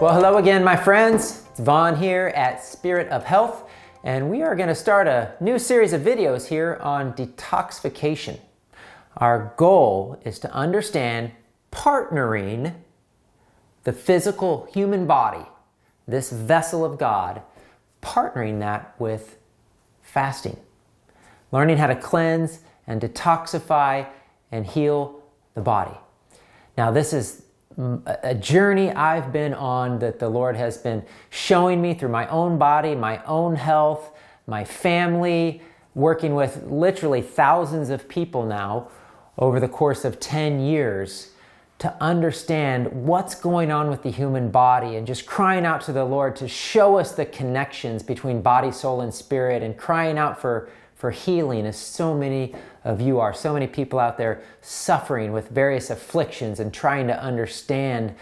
Well, hello again, my friends. It's Vaughn here at Spirit of Health, and we are going to start a new series of videos here on detoxification. Our goal is to understand partnering the physical human body, this vessel of God, partnering that with fasting, learning how to cleanse and detoxify and heal the body. Now, this is a journey I've been on that the Lord has been showing me through my own body, my own health, my family, working with literally thousands of people now over the course of 10 years to understand what's going on with the human body, and just crying out to the Lord to show us the connections between body, soul, and spirit, and crying out for healing, as so many of you are. So many people out there suffering with various afflictions and trying to understand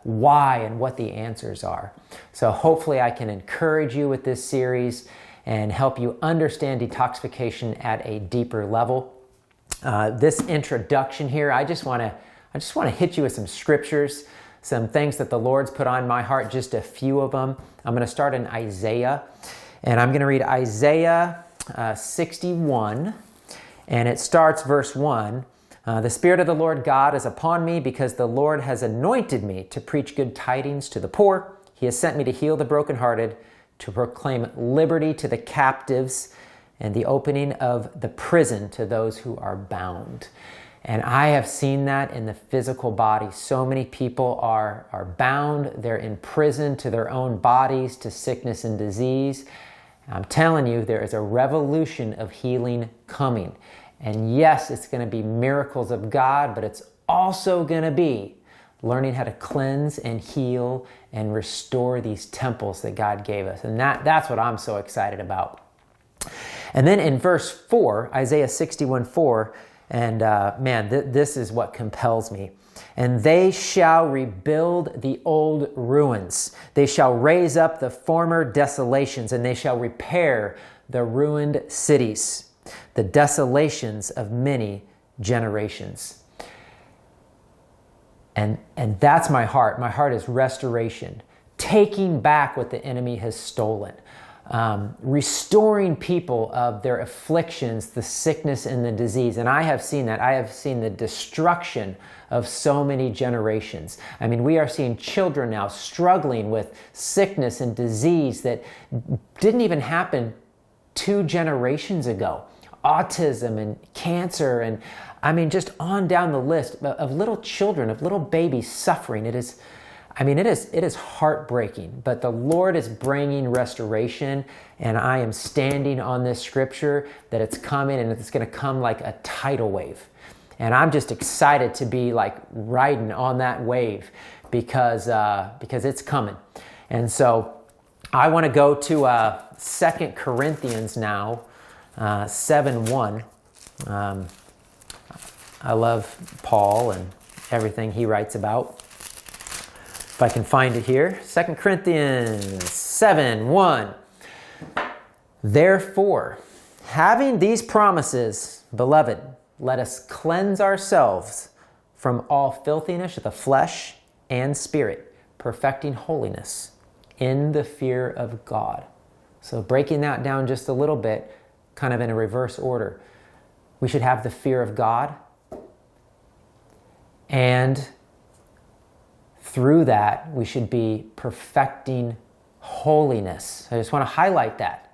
why and what the answers are. So hopefully I can encourage you with this series and help you understand detoxification at a deeper level. This introduction here, I just want to hit you with some scriptures, some things that the Lord's put on my heart, just a few of them. I'm going to start in Isaiah, and I'm going to read Isaiah 61, and it starts verse 1. The Spirit of the Lord God is upon me, because the Lord has anointed me to preach good tidings to the poor. He has sent me to heal the brokenhearted, to proclaim liberty to the captives, and the opening of the prison to those who are bound. And I have seen that in the physical body. So many people are bound. They're in prison to their own bodies, to sickness and disease. I'm telling you, there is a revolution of healing coming. And yes, it's going to be miracles of God, but it's also going to be learning how to cleanse and heal and restore these temples that God gave us. And that's what I'm so excited about. And then in verse 4, Isaiah 61:4, and this is what compels me. And they shall rebuild the old ruins. They shall raise up the former desolations, and they shall repair the ruined cities, the desolations of many generations. And that's my heart. My heart is restoration, taking back what the enemy has stolen. Restoring people of their afflictions, the sickness and the disease. And I have seen that. I have seen the destruction of so many generations. I mean, we are seeing children now struggling with sickness and disease that didn't even happen 2 generations ago. Autism and cancer, and I mean, just on down the list of little children, of little babies suffering. It is heartbreaking, but the Lord is bringing restoration, and I am standing on this scripture that it's coming, and it's going to come like a tidal wave. And I'm just excited to be like riding on that wave because it's coming. And so I want to go to 2 Corinthians now, 7:1. I love Paul and everything he writes about. If I can find it here, 2 Corinthians 7:1. Therefore, having these promises, beloved, let us cleanse ourselves from all filthiness of the flesh and spirit, perfecting holiness in the fear of God. So breaking that down just a little bit, kind of in a reverse order. We should have the fear of God, and through that, we should be perfecting holiness. I just want to highlight that.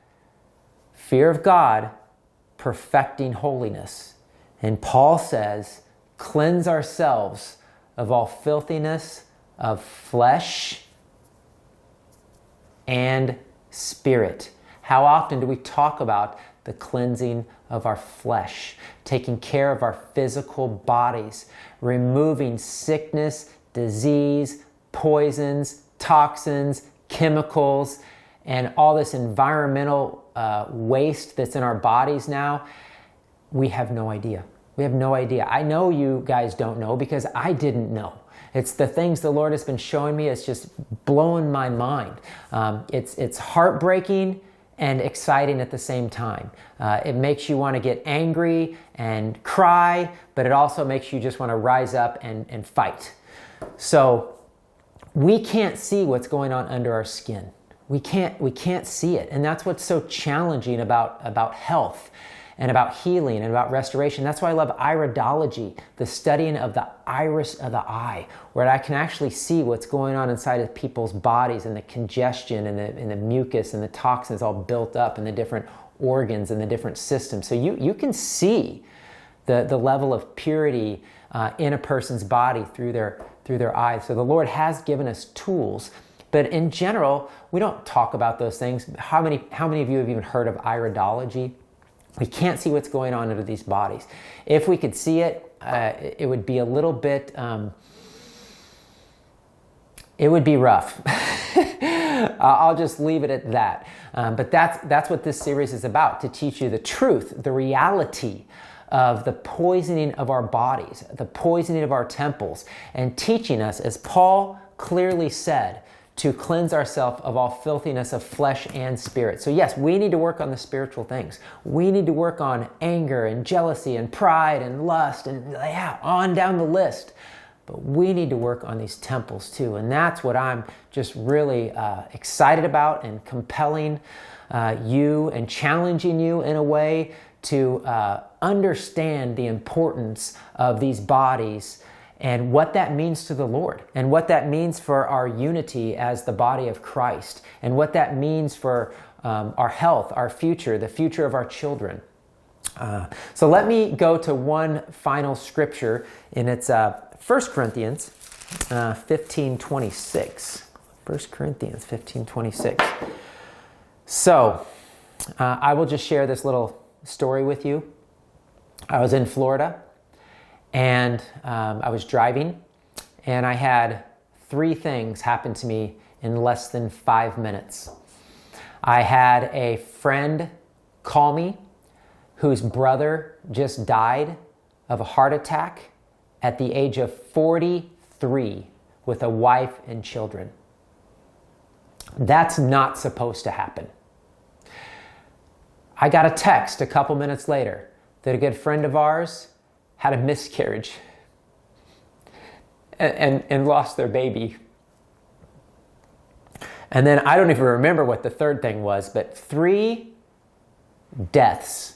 Fear of God, perfecting holiness. And Paul says, cleanse ourselves of all filthiness of flesh and spirit. How often do we talk about the cleansing of our flesh, taking care of our physical bodies, removing sickness, disease, poisons, toxins, chemicals, and all this environmental waste that's in our bodies now? We have no idea. We have no idea. I know you guys don't know, because I didn't know. It's the things the Lord has been showing me. It's just blowing my mind. It's heartbreaking and exciting at the same time. It makes you want to get angry and cry, but it also makes you just want to rise up and fight. So we can't see what's going on under our skin. We can't see it. And that's what's so challenging about health and about healing and about restoration. That's why I love iridology, the studying of the iris of the eye, where I can actually see what's going on inside of people's bodies, and the congestion and the mucus and the toxins all built up in the different organs and the different systems. So you can see the level of purity in a person's body through their eyes. So the Lord has given us tools. But in general, we don't talk about those things. How many of you have even heard of iridology? We can't see what's going on under these bodies. If we could see it, it would be a little bit, it would be rough. I'll just leave it at that. But that's what this series is about, to teach you the truth, the reality of the poisoning of our bodies, the poisoning of our temples, and teaching us, as Paul clearly said, to cleanse ourselves of all filthiness of flesh and spirit. So yes, we need to work on the spiritual things. We need to work on anger and jealousy and pride and lust and on down the list. But we need to work on these temples too. And that's what I'm just really excited about, and compelling you and challenging you in a way to understand the importance of these bodies and what that means to the Lord, and what that means for our unity as the body of Christ, and what that means for our health, our future, the future of our children. So let me go to one final scripture, and it's 1 Corinthians 15:26. 1 Corinthians 15:26. So I will just share this little story with you. I was in Florida, and I was driving, and I had 3 things happen to me in less than 5 minutes. I had a friend call me whose brother just died of a heart attack at the age of 43 with a wife and children. That's not supposed to happen. I got a text a couple minutes later that a good friend of ours had a miscarriage and lost their baby. And then I don't even remember what the third thing was, but 3 deaths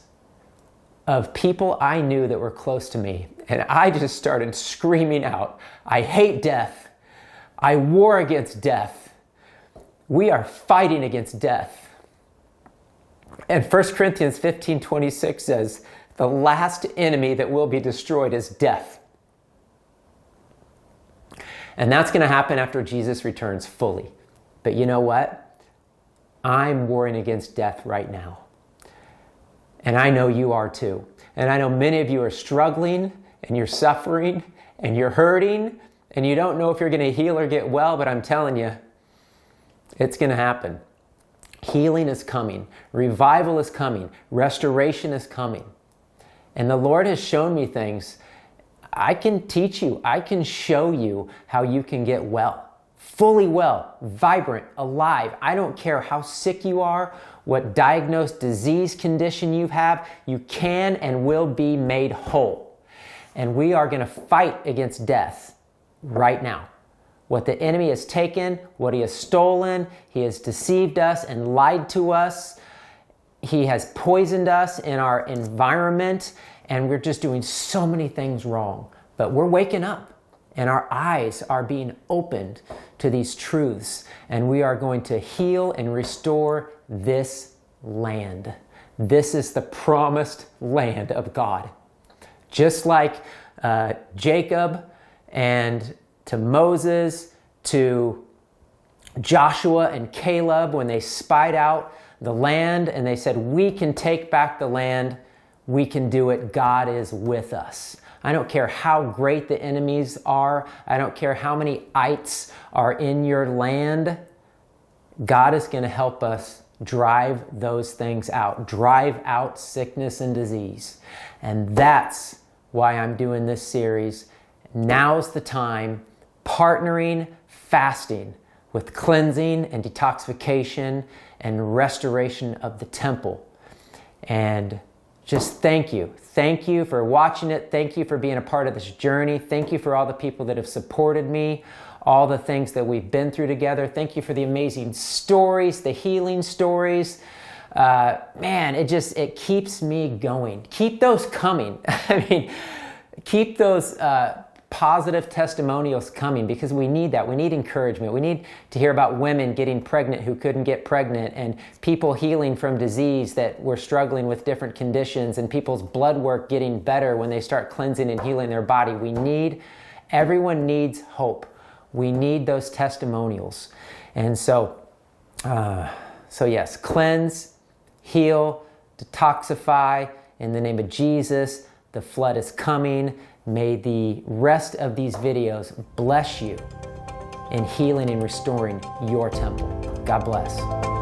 of people I knew that were close to me. And I just started screaming out, I hate death. I war against death. We are fighting against death. And 1 Corinthians 15:26 says, the last enemy that will be destroyed is death. And that's going to happen after Jesus returns fully. But you know what? I'm warring against death right now. And I know you are too. And I know many of you are struggling, and you're suffering, and you're hurting, and you don't know if you're going to heal or get well, but I'm telling you, it's going to happen. Healing is coming. Revival is coming. Restoration is coming. And the Lord has shown me things. I can teach you. I can show you how you can get well. Fully well, vibrant, alive. I don't care how sick you are, what diagnosed disease condition you have, you can and will be made whole. And we are going to fight against death right now. What the enemy has taken, what he has stolen, he has deceived us and lied to us. He has poisoned us in our environment, and we're just doing so many things wrong. But we're waking up, and our eyes are being opened to these truths, and we are going to heal and restore this land. This is the promised land of God. Just like Jacob and to Moses, to Joshua and Caleb, when they spied out the land and they said, we can take back the land, we can do it, God is with us. I don't care how great the enemies are. I don't care how many ites are in your land. God is going to help us drive those things out. Drive out sickness and disease. And that's why I'm doing this series. Now's the time, partnering, fasting with cleansing and detoxification and restoration of the temple. And just thank you. Thank you for watching it. Thank you for being a part of this journey. Thank you for all the people that have supported me all the things that we've been through together. Thank you for the amazing stories, the healing stories. Man, it keeps me going. Keep those coming. I mean, keep those positive testimonials coming, because we need that. We need encouragement. We need to hear about women getting pregnant who couldn't get pregnant, and people healing from disease that were struggling with different conditions, and people's blood work getting better when they start cleansing and healing their body. Everyone needs hope. We need those testimonials. And so yes, cleanse, heal, detoxify in the name of Jesus. The flood is coming. May the rest of these videos bless you in healing and restoring your temple. God bless.